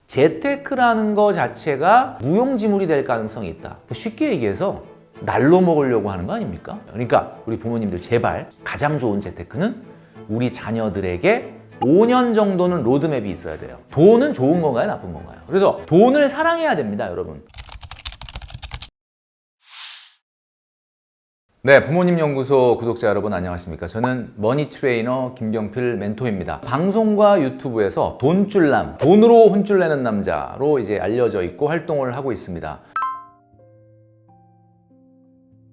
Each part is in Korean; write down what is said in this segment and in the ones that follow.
재테크라는 거 자체가 무용지물이 될 가능성이 있다. 쉽게 얘기해서 날로 먹으려고 하는 거 아닙니까? 그러니까 우리 부모님들 제발 가장 좋은 재테크는 우리 자녀들에게 5년 정도는 로드맵이 있어야 돼요. 돈은 좋은 건가요? 나쁜 건가요? 그래서 돈을 사랑해야 됩니다, 여러분. 네, 부모님 연구소 구독자 여러분 안녕하십니까? 저는 머니 트레이너 김경필 멘토입니다. 방송과 유튜브에서 돈줄남, 돈으로 혼줄 내는 남자로 이제 알려져 있고 활동을 하고 있습니다.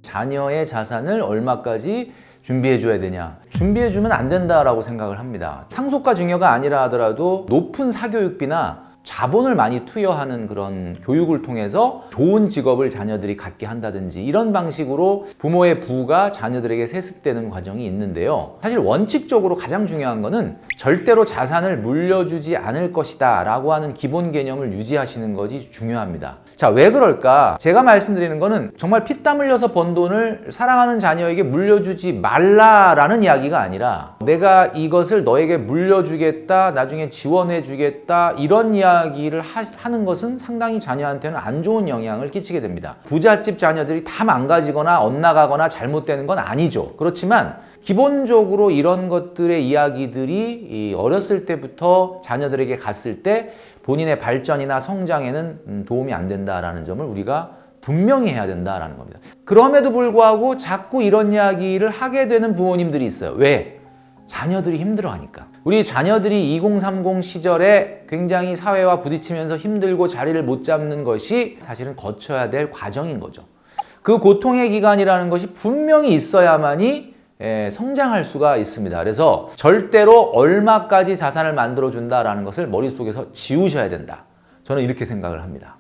자녀의 자산을 얼마까지 준비해줘야 되냐? 준비해주면 안 된다라고 생각을 합니다. 상속과 증여가 아니라 하더라도 높은 사교육비나 자본을 많이 투여하는 그런 교육을 통해서 좋은 직업을 자녀들이 갖게 한다든지 이런 방식으로 부모의 부가 자녀들에게 세습되는 과정이 있는데요. 사실 원칙적으로 가장 중요한 거는 절대로 자산을 물려주지 않을 것이다 라고 하는 기본 개념을 유지하시는 것이 중요합니다. 자, 왜 그럴까? 제가 말씀드리는 거는 정말 피땀 흘려서 번 돈을 사랑하는 자녀에게 물려주지 말라라는 이야기가 아니라 내가 이것을 너에게 물려주겠다, 나중에 지원해주겠다 이런 이야기를 하는 것은 상당히 자녀한테는 안 좋은 영향을 끼치게 됩니다. 부잣집 자녀들이 다 망가지거나 엇나가거나 잘못되는 건 아니죠. 그렇지만 기본적으로 이런 것들의 이야기들이 어렸을 때부터 자녀들에게 갔을 때 본인의 발전이나 성장에는 도움이 안 된다라는 점을 우리가 분명히 해야 된다라는 겁니다. 그럼에도 불구하고 자꾸 이런 이야기를 하게 되는 부모님들이 있어요. 왜? 자녀들이 힘들어하니까. 우리 자녀들이 2030 시절에 굉장히 사회와 부딪히면서 힘들고 자리를 못 잡는 것이 사실은 거쳐야 될 과정인 거죠. 그 고통의 기간이라는 것이 분명히 있어야만이 성장할 수가 있습니다. 그래서 절대로 얼마까지 자산을 만들어 준다라는 것을 머릿속에서 지우셔야 된다. 저는 이렇게 생각을 합니다.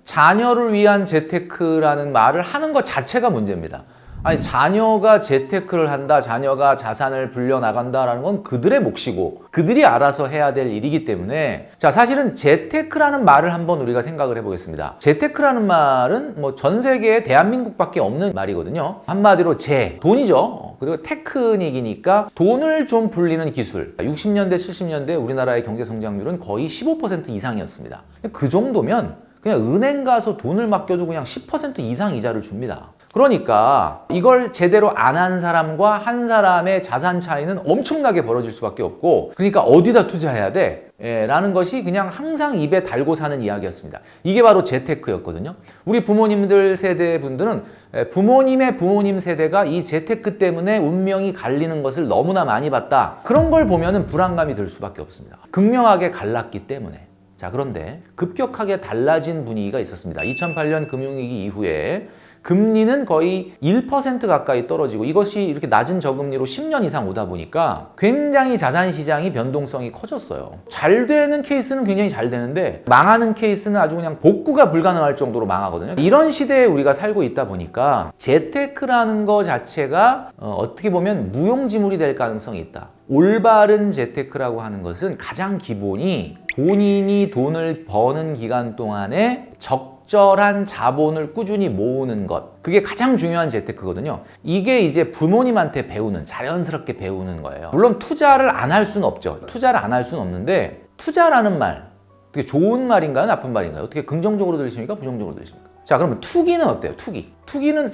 자녀를 위한 재테크라는 말을 하는 것 자체가 문제입니다. 아니, 자녀가 재테크를 한다, 자녀가 자산을 불려나간다라는 건 그들의 몫이고 그들이 알아서 해야 될 일이기 때문에 자, 사실은 재테크라는 말을 한번 우리가 생각을 해보겠습니다. 재테크라는 말은 뭐 전 세계에 대한민국밖에 없는 말이거든요. 한마디로 돈이죠. 그리고 테크닉이니까 돈을 좀 불리는 기술. 60년대, 70년대 우리나라의 경제 성장률은 거의 15% 이상이었습니다. 그 정도면 그냥 은행 가서 돈을 맡겨도 그냥 10% 이상 이자를 줍니다. 그러니까 이걸 제대로 안 한 사람과 한 사람의 자산 차이는 엄청나게 벌어질 수밖에 없고, 그러니까 어디다 투자해야 돼? 라는 것이 그냥 항상 입에 달고 사는 이야기였습니다. 이게 바로 재테크였거든요. 우리 부모님들 세대 분들은 부모님의 부모님 세대가 이 재테크 때문에 운명이 갈리는 것을 너무나 많이 봤다. 그런 걸 보면은 불안감이 들 수밖에 없습니다. 극명하게 갈랐기 때문에. 자, 그런데 급격하게 달라진 분위기가 있었습니다. 2008년 금융위기 이후에 금리는 거의 1% 가까이 떨어지고 이것이 이렇게 낮은 저금리로 10년 이상 오다 보니까 굉장히 자산시장이 변동성이 커졌어요. 잘 되는 케이스는 굉장히 잘 되는데 망하는 케이스는 아주 그냥 복구가 불가능할 정도로 망하거든요. 이런 시대에 우리가 살고 있다 보니까 재테크라는 거 자체가 어떻게 보면 무용지물이 될 가능성이 있다. 올바른 재테크라고 하는 것은 가장 기본이 본인이 돈을 버는 기간 동안에 적절한 자본을 꾸준히 모으는 것, 그게 가장 중요한 재테크거든요. 이게 이제 부모님한테 배우는, 자연스럽게 배우는 거예요. 물론 투자를 안 할 수는 없죠. 투자를 안 할 수는 없는데 투자라는 말, 어떻게 좋은 말인가요? 나쁜 말인가요? 어떻게 긍정적으로 들으십니까? 부정적으로 들으십니까? 자, 그러면 투기는 어때요? 투기는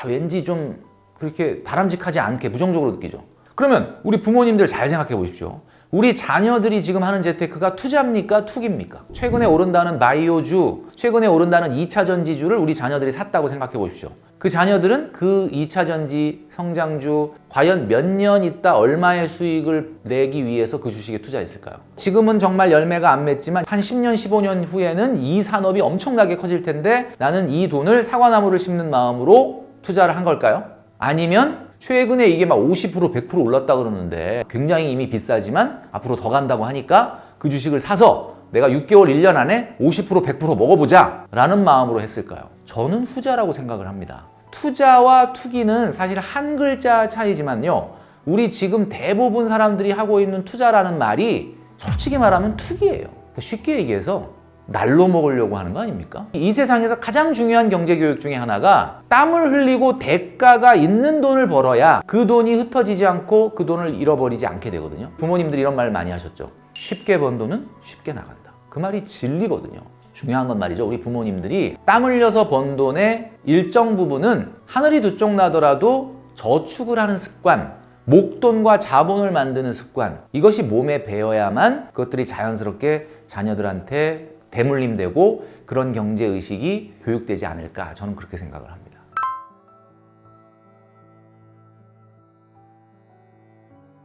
왠지 좀 그렇게 바람직하지 않게 부정적으로 느끼죠. 그러면 우리 부모님들 잘 생각해 보십시오. 우리 자녀들이 지금 하는 재테크가 투자입니까? 투기입니까? 최근에 오른다는 바이오주, 최근에 오른다는 2차 전지주를 우리 자녀들이 샀다고 생각해 보십시오. 그 자녀들은 그 2차 전지 성장주 과연 몇 년 있다 얼마의 수익을 내기 위해서 그 주식에 투자했을까요? 지금은 정말 열매가 안 맺지만 한 10년, 15년 후에는 이 산업이 엄청나게 커질 텐데 나는 이 돈을 사과나무를 심는 마음으로 투자를 한 걸까요? 아니면 최근에 이게 막 50%, 100% 올랐다 그러는데 굉장히 이미 비싸지만 앞으로 더 간다고 하니까 그 주식을 사서 내가 6개월, 1년 안에 50%, 100% 먹어보자 라는 마음으로 했을까요? 저는 후자라고 생각을 합니다. 투자와 투기는 사실 한 글자 차이지만요. 우리 지금 대부분 사람들이 하고 있는 투자라는 말이 솔직히 말하면 투기예요. 쉽게 얘기해서 날로 먹으려고 하는 거 아닙니까? 이 세상에서 가장 중요한 경제교육 중에 하나가 땀을 흘리고 대가가 있는 돈을 벌어야 그 돈이 흩어지지 않고 그 돈을 잃어버리지 않게 되거든요. 부모님들이 이런 말 많이 하셨죠. 쉽게 번 돈은 쉽게 나간다. 그 말이 진리거든요. 중요한 건 말이죠. 우리 부모님들이 땀 흘려서 번 돈의 일정 부분은 하늘이 두 쪽 나더라도 저축을 하는 습관, 목돈과 자본을 만드는 습관, 이것이 몸에 배어야만 그것들이 자연스럽게 자녀들한테 대물림되고 그런 경제의식이 교육되지 않을까, 저는 그렇게 생각을 합니다.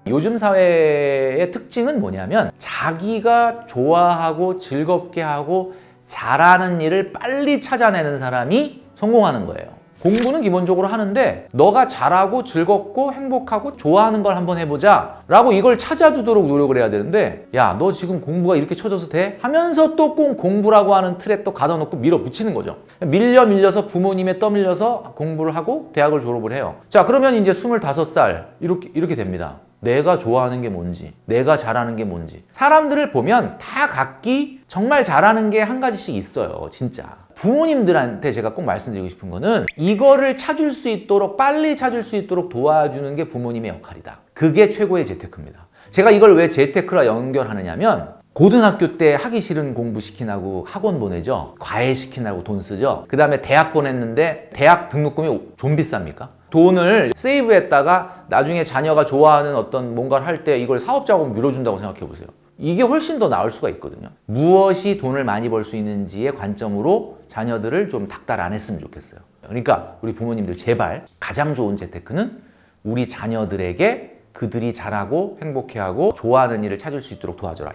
요즘 사회의 특징은 뭐냐면 자기가 좋아하고 즐겁게 하고 잘하는 일을 빨리 찾아내는 사람이 성공하는 거예요. 공부는 기본적으로 하는데 너가 잘하고 즐겁고 행복하고 좋아하는 걸 한번 해보자 라고 이걸 찾아주도록 노력을 해야 되는데, 야, 너 지금 공부가 이렇게 쳐져서 돼? 하면서 또 꼭 공부라고 하는 틀에 또 가둬 놓고 밀어붙이는 거죠. 밀려서 부모님에 떠밀려서 공부를 하고 대학을 졸업을 해요. 자, 그러면 이제 25살 이렇게 됩니다. 내가 좋아하는 게 뭔지, 내가 잘하는 게 뭔지. 사람들을 보면 다 각기 정말 잘하는 게 한 가지씩 있어요, 진짜. 부모님들한테 제가 꼭 말씀드리고 싶은 거는 이거를 찾을 수 있도록, 빨리 찾을 수 있도록 도와주는 게 부모님의 역할이다. 그게 최고의 재테크입니다. 제가 이걸 왜 재테크랑 연결하느냐면, 고등학교 때 하기 싫은 공부 시키라고 학원 보내죠. 과외 시키라고 돈 쓰죠. 그 다음에 대학 보냈는데 대학 등록금이 좀 비쌉니까? 돈을 세이브했다가 나중에 자녀가 좋아하는 어떤 뭔가를 할 때 이걸 사업자금 밀어준다고 생각해 보세요. 이게 훨씬 더 나을 수가 있거든요. 무엇이 돈을 많이 벌 수 있는지의 관점으로 자녀들을 좀 닥달 안 했으면 좋겠어요. 그러니까 우리 부모님들 제발 가장 좋은 재테크는 우리 자녀들에게 그들이 잘하고 행복해하고 좋아하는 일을 찾을 수 있도록 도와줘라.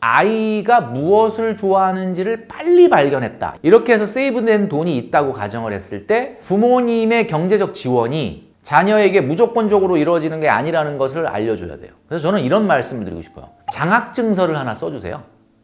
아이가 무엇을 좋아하는지를 빨리 발견했다. 이렇게 해서 세이브된 돈이 있다고 가정을 했을 때 부모님의 경제적 지원이 자녀에게 무조건적으로 이루어지는 게 아니라는 것을 알려줘야 돼요. 그래서 저는 이런 말씀을 드리고 싶어요. 장학증서를 하나 써주세요.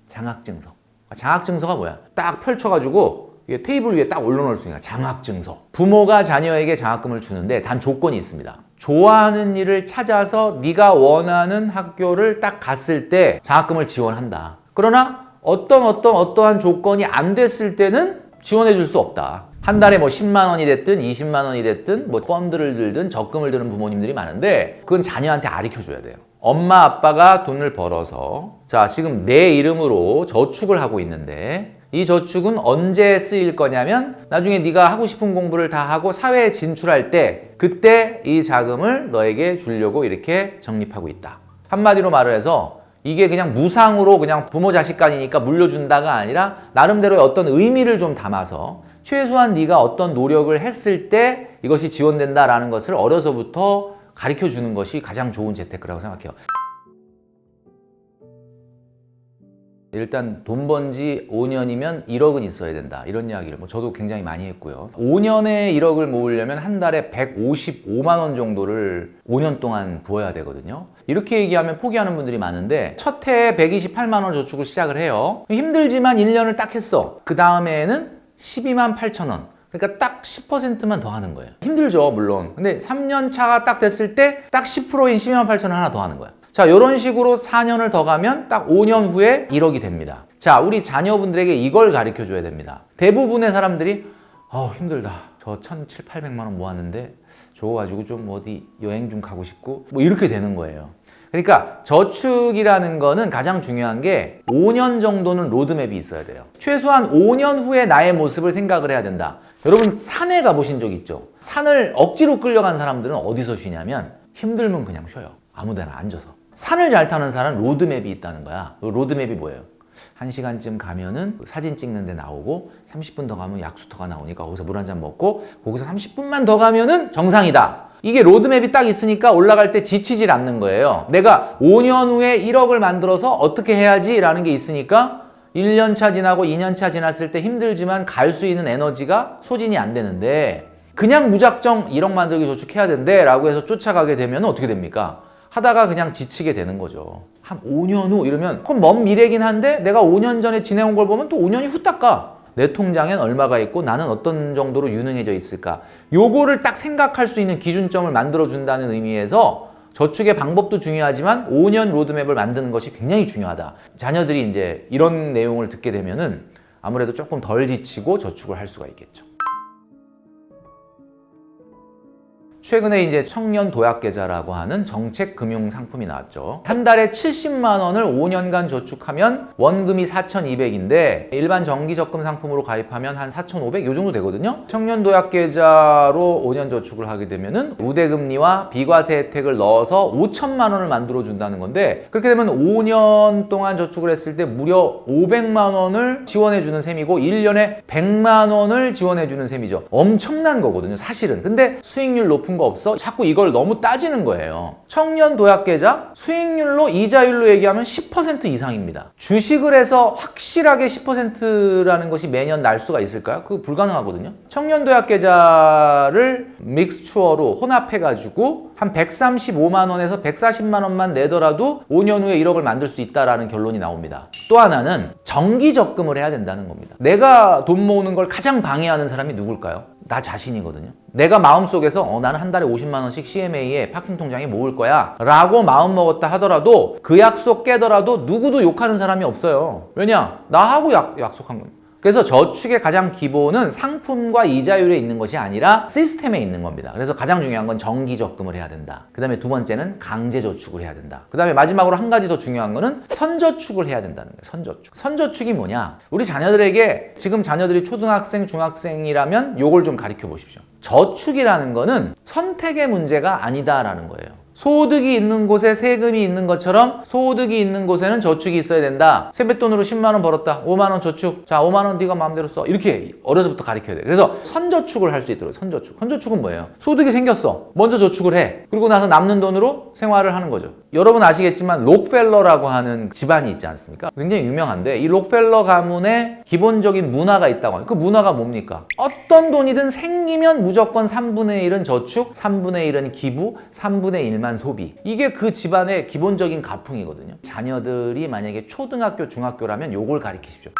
장학증서. 장학증서가 뭐야? 딱 펼쳐가지고 테이블 위에 딱 올려놓을 수 있는 장학증서. 부모가 자녀에게 장학금을 주는데 단 조건이 있습니다. 좋아하는 일을 찾아서 네가 원하는 학교를 딱 갔을 때 장학금을 지원한다. 그러나 어떠한 조건이 안 됐을 때는 지원해 줄 수 없다. 한 달에 뭐 10만 원이 됐든 20만 원이 됐든 뭐 펀드를 들든 적금을 드는 부모님들이 많은데 그건 자녀한테 가르쳐 줘야 돼요. 엄마 아빠가 돈을 벌어서 자, 지금 내 이름으로 저축을 하고 있는데 이 저축은 언제 쓰일 거냐면 나중에 네가 하고 싶은 공부를 다 하고 사회에 진출할 때 그때 이 자금을 너에게 주려고 이렇게 적립하고 있다. 한마디로 말을 해서 이게 그냥 무상으로 그냥 부모 자식 간이니까 물려준다가 아니라 나름대로의 어떤 의미를 좀 담아서 최소한 네가 어떤 노력을 했을 때 이것이 지원된다라는 것을 어려서부터 가르쳐 주는 것이 가장 좋은 재테크라고 생각해요. 일단 돈 번 지 5년이면 1억은 있어야 된다. 이런 이야기를 저도 굉장히 많이 했고요. 5년에 1억을 모으려면 한 달에 155만 원 정도를 5년 동안 부어야 되거든요. 이렇게 얘기하면 포기하는 분들이 많은데 첫 해에 128만 원 저축을 시작을 해요. 힘들지만 1년을 딱 했어. 그 다음에는 12만 8천 원. 그러니까 딱 10%만 더 하는 거예요. 힘들죠, 물론. 근데 3년 차가 딱 됐을 때 딱 10%인 12만 8천 원 하나 더 하는 거야. 자, 이런 식으로 4년을 더 가면 딱 5년 후에 1억이 됩니다. 자, 우리 자녀분들에게 이걸 가르쳐 줘야 됩니다. 대부분의 사람들이 힘들다. 저 1,700, 800만 원 모았는데 저거 가지고 좀 어디 여행 좀 가고 싶고 뭐 이렇게 되는 거예요. 그러니까 저축이라는 거는 가장 중요한 게 5년 정도는 로드맵이 있어야 돼요. 최소한 5년 후에 나의 모습을 생각을 해야 된다. 여러분 산에 가보신 적 있죠? 산을 억지로 끌려간 사람들은 어디서 쉬냐면 힘들면 그냥 쉬어요. 아무 데나 앉아서. 산을 잘 타는 사람은 로드맵이 있다는 거야. 로드맵이 뭐예요? 1시간쯤 가면은 사진 찍는 데 나오고 30분 더 가면 약수터가 나오니까 거기서 물 한 잔 먹고 거기서 30분만 더 가면은 정상이다. 이게 로드맵이 딱 있으니까 올라갈 때 지치질 않는 거예요. 내가 5년 후에 1억을 만들어서 어떻게 해야지 라는 게 있으니까 1년 차 지나고 2년 차 지났을 때 힘들지만 갈 수 있는 에너지가 소진이 안 되는데 그냥 무작정 1억 만들기 저축해야 된대 라고 해서 쫓아가게 되면 어떻게 됩니까? 하다가 그냥 지치게 되는 거죠. 한 5년 후 이러면 그건 먼 미래긴 한데 내가 5년 전에 지내온 걸 보면 또 5년이 후딱 가. 내 통장엔 얼마가 있고 나는 어떤 정도로 유능해져 있을까. 요거를 딱 생각할 수 있는 기준점을 만들어준다는 의미에서 저축의 방법도 중요하지만 5년 로드맵을 만드는 것이 굉장히 중요하다. 자녀들이 이제 이런 내용을 듣게 되면은 아무래도 조금 덜 지치고 저축을 할 수가 있겠죠. 최근에 이제 청년 도약 계좌라고 하는 정책 금융 상품이 나왔죠. 한 달에 70만 원을 5년간 저축하면 원금이 4,200인데 일반 정기 적금 상품으로 가입하면 한 4,500 요 정도 되거든요. 청년 도약 계좌로 5년 저축을 하게 되면은 우대금리와 비과세 혜택을 넣어서 5천만 원을 만들어 준다는 건데, 그렇게 되면 5년 동안 저축을 했을 때 무려 500만 원을 지원해 주는 셈이고 1년에 100만 원을 지원해 주는 셈이죠. 엄청난 거거든요, 사실은. 근데 수익률 높은 거 없어? 자꾸 이걸 너무 따지는 거예요. 청년 도약 계좌 수익률로 이자율로 얘기하면 10% 이상입니다. 주식을 해서 확실하게 10%라는 것이 매년 날 수가 있을까요? 그거 불가능하거든요. 청년 도약 계좌를 믹스추어로 혼합해 가지고 한 135만 원에서 140만 원만 내더라도 5년 후에 1억을 만들 수 있다라는 결론이 나옵니다. 또 하나는 정기 적금을 해야 된다는 겁니다. 내가 돈 모으는 걸 가장 방해하는 사람이 누굴까요? 나 자신이거든요. 내가 마음속에서 나는 한 달에 50만 원씩 CMA에 파킹 통장에 모을 거야 라고 마음먹었다 하더라도 그 약속 깨더라도 누구도 욕하는 사람이 없어요. 왜냐? 나하고 약속한 겁니다. 그래서 저축의 가장 기본은 상품과 이자율에 있는 것이 아니라 시스템에 있는 겁니다. 그래서 가장 중요한 건 정기 적금을 해야 된다. 그 다음에 두 번째는 강제 저축을 해야 된다. 그 다음에 마지막으로 한 가지 더 중요한 거는 선저축을 해야 된다는 거예요. 선저축. 선저축이 뭐냐? 우리 자녀들에게, 지금 자녀들이 초등학생, 중학생이라면 요걸 좀 가르쳐 보십시오. 저축이라는 거는 선택의 문제가 아니다라는 거예요. 소득이 있는 곳에 세금이 있는 것처럼 소득이 있는 곳에는 저축이 있어야 된다. 세뱃돈으로 10만 원 벌었다. 5만 원 저축. 자, 5만 원 네가 마음대로 써. 이렇게 어려서부터 가르쳐야 돼. 그래서 선저축을 할 수 있도록. 선저축. 선저축은 뭐예요? 소득이 생겼어. 먼저 저축을 해. 그리고 나서 남는 돈으로 생활을 하는 거죠. 여러분 아시겠지만 록펠러라고 하는 집안이 있지 않습니까? 굉장히 유명한데 이 록펠러 가문에 기본적인 문화가 있다고 해요. 그 문화가 뭡니까? 어떤 돈이든 생기면 무조건 3분의 1은 저축, 3분의 1은 기부, 3분의 1만 소비. 이게 그 집안의 기본적인 가풍이거든요. 자녀들이 만약에 초등학교, 중학교라면 요걸 가르치십시오.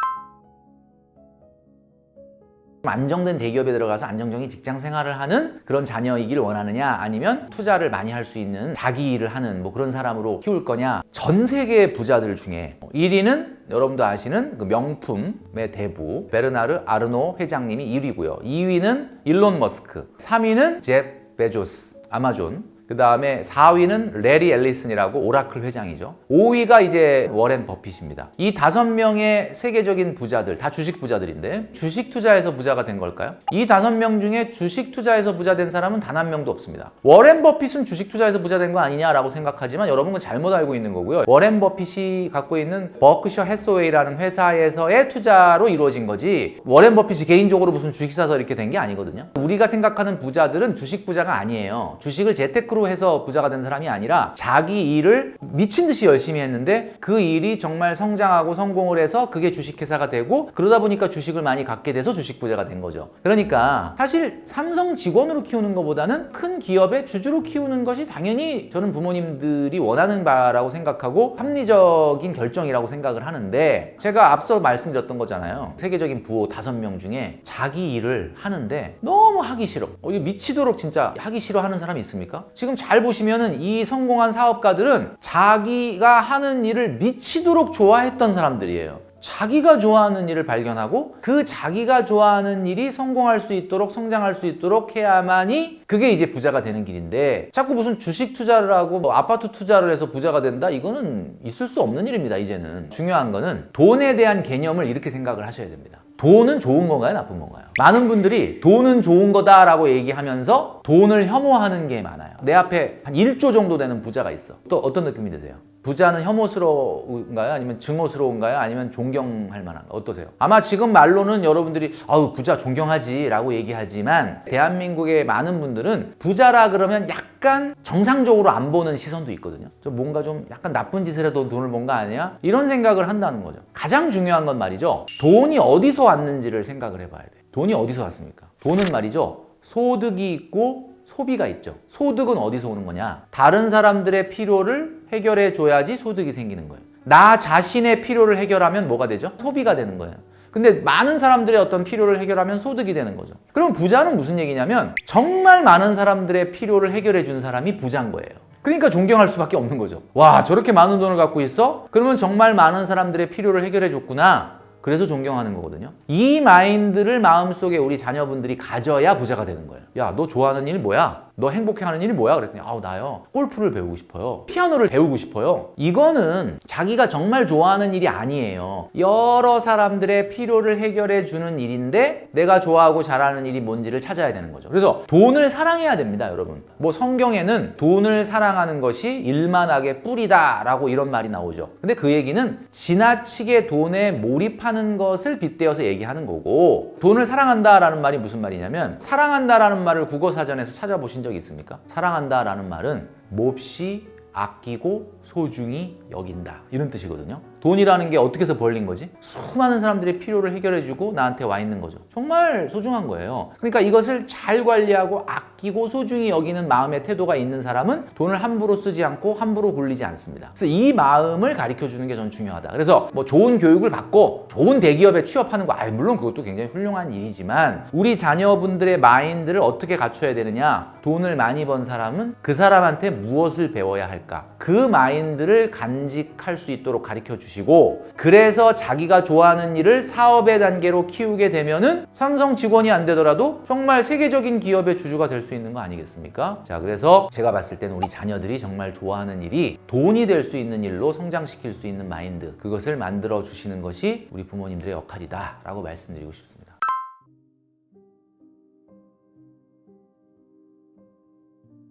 안정된 대기업에 들어가서 안정적인 직장 생활을 하는 그런 자녀이길 원하느냐, 아니면 투자를 많이 할 수 있는 자기 일을 하는 뭐 그런 사람으로 키울 거냐. 전 세계 부자들 중에 1위는 여러분도 아시는 그 명품의 대부 베르나르 아르노 회장님이 1위고요. 2위는 일론 머스크, 3위는 제프 베조스 아마존, 그 다음에 4위는 레리 앨리슨이라고 오라클 회장이죠. 5위가 이제 워렌 버핏입니다. 이 5명의 세계적인 부자들, 다 주식 부자들인데 주식 투자해서 부자가 된 걸까요? 이 5명 중에 주식 투자해서 부자 된 사람은 단 한 명도 없습니다. 워렌 버핏은 주식 투자해서 부자 된 거 아니냐라고 생각하지만 여러분은 잘못 알고 있는 거고요. 워렌 버핏이 갖고 있는 버크셔 해서웨이라는 회사에서의 투자로 이루어진 거지, 워렌 버핏이 개인적으로 무슨 주식 사서 이렇게 된 게 아니거든요. 우리가 생각하는 부자들은 주식 부자가 아니에요. 주식을 재테크로 해서 부자가 된 사람이 아니라 자기 일을 미친 듯이 열심히 했는데 그 일이 정말 성장하고 성공을 해서 그게 주식회사가 되고, 그러다 보니까 주식을 많이 갖게 돼서 주식 부자가 된 거죠. 그러니까 사실 삼성 직원으로 키우는 것보다는 큰 기업의 주주로 키우는 것이 당연히 저는 부모님들이 원하는 바라고 생각하고 합리적인 결정이라고 생각을 하는데, 제가 앞서 말씀드렸던 거잖아요. 세계적인 부호 5명 중에 자기 일을 하는데 너무 하기 싫어. 이거 미치도록 진짜 하기 싫어 하는 사람이 있습니까? 지금 잘 보시면은 이 성공한 사업가들은 자기가 하는 일을 미치도록 좋아했던 사람들이에요. 자기가 좋아하는 일을 발견하고 그 자기가 좋아하는 일이 성공할 수 있도록, 성장할 수 있도록 해야만이 그게 이제 부자가 되는 길인데, 자꾸 무슨 주식 투자를 하고 뭐 아파트 투자를 해서 부자가 된다? 이거는 있을 수 없는 일입니다. 이제는 중요한 거는 돈에 대한 개념을 이렇게 생각을 하셔야 됩니다. 돈은 좋은 건가요? 나쁜 건가요? 많은 분들이 돈은 좋은 거다라고 얘기하면서 돈을 혐오하는 게 많아요. 내 앞에 한 1조 정도 되는 부자가 있어. 또 어떤 느낌이 드세요? 부자는 혐오스러운가요? 아니면 증오스러운가요? 아니면 존경할 만한가요? 어떠세요? 아마 지금 말로는 여러분들이 아우 부자 존경하지 라고 얘기하지만, 대한민국의 많은 분들은 부자라 그러면 약간 정상적으로 안 보는 시선도 있거든요. 좀 뭔가 좀 약간 나쁜 짓을 해도 돈을 번 거 아니야? 이런 생각을 한다는 거죠. 가장 중요한 건 말이죠, 돈이 어디서 왔는지를 생각을 해봐야 돼. 돈이 어디서 왔습니까? 돈은 말이죠, 소득이 있고 소비가 있죠. 소득은 어디서 오는 거냐? 다른 사람들의 필요를 해결해 줘야지 소득이 생기는 거예요. 나 자신의 필요를 해결하면 뭐가 되죠? 소비가 되는 거예요. 근데 많은 사람들의 어떤 필요를 해결하면 소득이 되는 거죠. 그럼 부자는 무슨 얘기냐면 정말 많은 사람들의 필요를 해결해 준 사람이 부자인 거예요. 그러니까 존경할 수밖에 없는 거죠. 와, 저렇게 많은 돈을 갖고 있어? 그러면 정말 많은 사람들의 필요를 해결해 줬구나. 그래서 존경하는 거거든요. 이 마인드를 마음속에 우리 자녀분들이 가져야 부자가 되는 거예요. 야, 너 좋아하는 일이 뭐야? 너 행복해하는 일이 뭐야? 그랬더니 아우, 나요. 골프를 배우고 싶어요. 피아노를 배우고 싶어요. 이거는 자기가 정말 좋아하는 일이 아니에요. 여러 사람들의 필요를 해결해 주는 일인데 내가 좋아하고 잘하는 일이 뭔지를 찾아야 되는 거죠. 그래서 돈을 사랑해야 됩니다, 여러분. 뭐 성경에는 돈을 사랑하는 것이 일만하게 뿌리다 라고 이런 말이 나오죠. 근데 그 얘기는 지나치게 돈에 몰입하는 것을 빗대어서 얘기하는 거고, 돈을 사랑한다라는 말이 무슨 말이냐면, 사랑한다라는 말을 국어사전에서 찾아보신 적이 있습니까? 사랑한다라는 말은 몹시 아끼고 소중히 여긴다, 이런 뜻이거든요. 돈이라는 게 어떻게 해서 벌린 거지? 수많은 사람들의 필요를 해결해주고 나한테 와 있는 거죠. 정말 소중한 거예요. 그러니까 이것을 잘 관리하고 아끼고 소중히 여기는 마음의 태도가 있는 사람은 돈을 함부로 쓰지 않고 함부로 굴리지 않습니다. 그래서 이 마음을 가르쳐주는 게 전 중요하다. 그래서 뭐 좋은 교육을 받고 좋은 대기업에 취업하는 거, 물론 그것도 굉장히 훌륭한 일이지만, 우리 자녀분들의 마인드를 어떻게 갖춰야 되느냐? 돈을 많이 번 사람은 그 사람한테 무엇을 배워야 할까? 그 마인드를 간직할 수 있도록 가르쳐 주시고, 그래서 자기가 좋아하는 일을 사업의 단계로 키우게 되면은 삼성 직원이 안 되더라도 정말 세계적인 기업의 주주가 될 수 있는 거 아니겠습니까? 자, 그래서 제가 봤을 때는 우리 자녀들이 정말 좋아하는 일이 돈이 될 수 있는 일로 성장시킬 수 있는 마인드, 그것을 만들어 주시는 것이 우리 부모님들의 역할이다 라고 말씀드리고 싶습니다.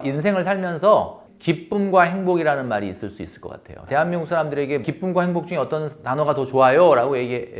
인생을 살면서 기쁨과 행복이라는 말이 있을 수 있을 것 같아요. 대한민국 사람들에게 기쁨과 행복 중에 어떤 단어가 더 좋아요? 라고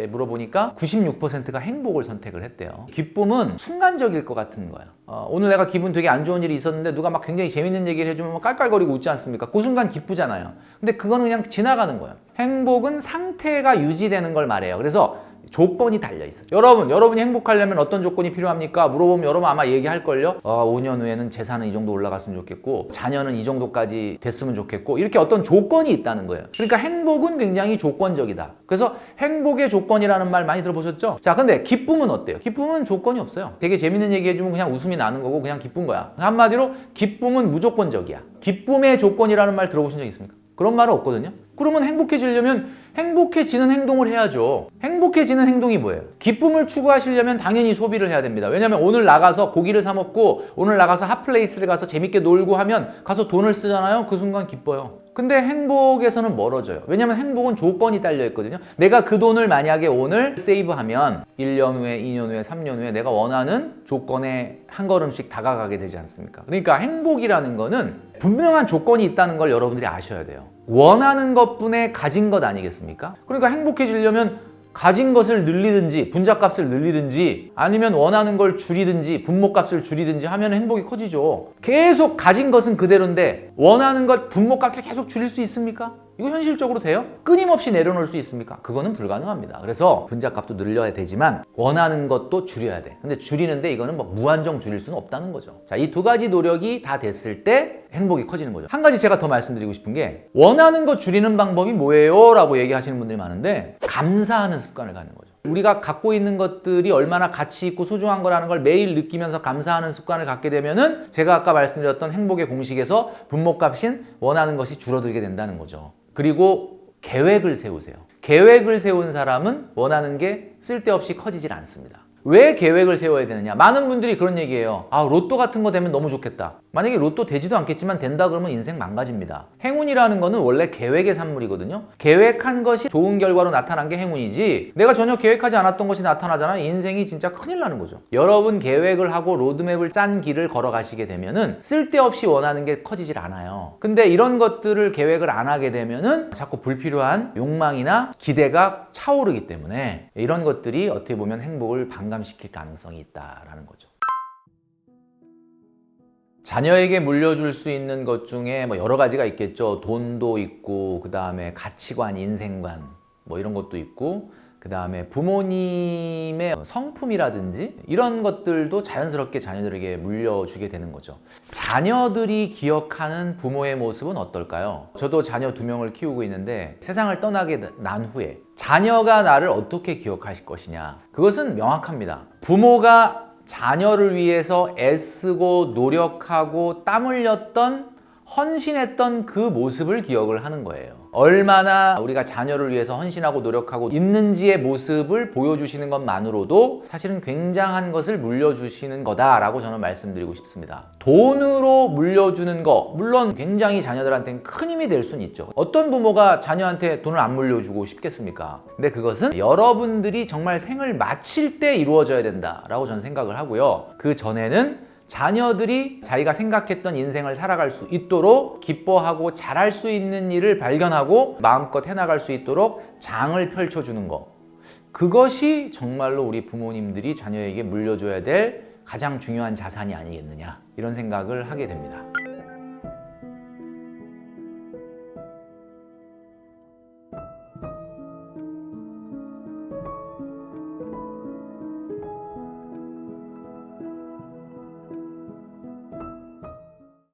물어보니까 96%가 행복을 선택을 했대요. 기쁨은 순간적일 것 같은 거예요. 오늘 내가 기분 되게 안 좋은 일이 있었는데 누가 막 굉장히 재밌는 얘기를 해주면 깔깔거리고 웃지 않습니까? 그 순간 기쁘잖아요. 근데 그거는 그냥 지나가는 거예요. 행복은 상태가 유지되는 걸 말해요. 그래서 조건이 달려있어요. 여러분이 행복하려면 어떤 조건이 필요합니까? 물어보면 여러분 아마 얘기할걸요? 5년 후에는 재산은 이 정도 올라갔으면 좋겠고, 자녀는 이 정도까지 됐으면 좋겠고, 이렇게 어떤 조건이 있다는 거예요. 그러니까 행복은 굉장히 조건적이다. 그래서 행복의 조건이라는 말 많이 들어보셨죠? 자, 근데 기쁨은 어때요? 기쁨은 조건이 없어요. 되게 재밌는 얘기 해주면 그냥 웃음이 나는 거고 그냥 기쁜 거야. 한마디로 기쁨은 무조건적이야. 기쁨의 조건이라는 말 들어보신 적 있습니까? 그런 말은 없거든요. 그러면 행복해지려면 행복해지는 행동을 해야죠. 행복해지는 행동이 뭐예요? 기쁨을 추구하시려면 당연히 소비를 해야 됩니다. 왜냐하면 오늘 나가서 고기를 사 먹고 오늘 나가서 핫플레이스를 가서 재밌게 놀고 하면 가서 돈을 쓰잖아요. 그 순간 기뻐요. 근데 행복에서는 멀어져요. 왜냐하면 행복은 조건이 딸려 있거든요. 내가 그 돈을 만약에 오늘 세이브하면 1년 후에, 2년 후에, 3년 후에 내가 원하는 조건에 한 걸음씩 다가가게 되지 않습니까? 그러니까 행복이라는 거는 분명한 조건이 있다는 걸 여러분들이 아셔야 돼요. 원하는 것뿐에 가진 것 아니겠습니까? 그러니까 행복해지려면 가진 것을 늘리든지 분자값을 늘리든지 아니면 원하는 걸 줄이든지 분모값을 줄이든지 하면 행복이 커지죠. 계속 가진 것은 그대로인데 원하는 것 분모값을 계속 줄일 수 있습니까? 이거 현실적으로 돼요? 끊임없이 내려놓을 수 있습니까? 그거는 불가능합니다. 그래서 분자값도 늘려야 되지만 원하는 것도 줄여야 돼. 근데 줄이는데 이거는 뭐 무한정 줄일 수는 없다는 거죠. 자, 이 두 가지 노력이 다 됐을 때 행복이 커지는 거죠. 한 가지 제가 더 말씀드리고 싶은 게, 원하는 것 줄이는 방법이 뭐예요? 라고 얘기하시는 분들이 많은데, 감사하는 습관을 갖는 거죠. 우리가 갖고 있는 것들이 얼마나 가치 있고 소중한 거라는 걸 매일 느끼면서 감사하는 습관을 갖게 되면은 제가 아까 말씀드렸던 행복의 공식에서 분모값인 원하는 것이 줄어들게 된다는 거죠. 그리고 계획을 세우세요. 계획을 세운 사람은 원하는 게 쓸데없이 커지질 않습니다. 왜 계획을 세워야 되느냐? 많은 분들이 그런 얘기해요. 로또 같은 거 되면 너무 좋겠다. 만약에 로또 되지도 않겠지만 된다 그러면 인생 망가집니다. 행운이라는 거는 원래 계획의 산물이거든요. 계획한 것이 좋은 결과로 나타난 게 행운이지, 내가 전혀 계획하지 않았던 것이 나타나잖아요. 인생이 진짜 큰일 나는 거죠. 여러분 계획을 하고 로드맵을 짠 길을 걸어가시게 되면은 쓸데없이 원하는 게 커지질 않아요. 근데 이런 것들을 계획을 안 하게 되면은 자꾸 불필요한 욕망이나 기대가 차오르기 때문에 이런 것들이 어떻게 보면 행복을 반감시킬 가능성이 있다라는 거죠. 자녀에게 물려줄 수 있는 것 중에 뭐 여러 가지가 있겠죠. 돈도 있고, 그 다음에 가치관, 인생관 뭐 이런 것도 있고, 그 다음에 부모님의 성품이라든지 이런 것들도 자연스럽게 자녀들에게 물려주게 되는 거죠. 자녀들이 기억하는 부모의 모습은 어떨까요? 저도 자녀 2명을 키우고 있는데 세상을 떠나게 난 후에 자녀가 나를 어떻게 기억하실 것이냐, 그것은 명확합니다. 부모가 자녀를 위해서 애쓰고 노력하고 땀 흘렸던 헌신했던 그 모습을 기억을 하는 거예요. 얼마나 우리가 자녀를 위해서 헌신하고 노력하고 있는지의 모습을 보여주시는 것만으로도 사실은 굉장한 것을 물려주시는 거다라고 저는 말씀드리고 싶습니다. 돈으로 물려주는 거, 물론 굉장히 자녀들한테는 큰 힘이 될 수는 있죠. 어떤 부모가 자녀한테 돈을 안 물려주고 싶겠습니까? 근데 그것은 여러분들이 정말 생을 마칠 때 이루어져야 된다라고 저는 생각을 하고요. 그 전에는 자녀들이 자기가 생각했던 인생을 살아갈 수 있도록 기뻐하고 잘할 수 있는 일을 발견하고 마음껏 해나갈 수 있도록 장을 펼쳐주는 것, 그것이 정말로 우리 부모님들이 자녀에게 물려줘야 될 가장 중요한 자산이 아니겠느냐, 이런 생각을 하게 됩니다.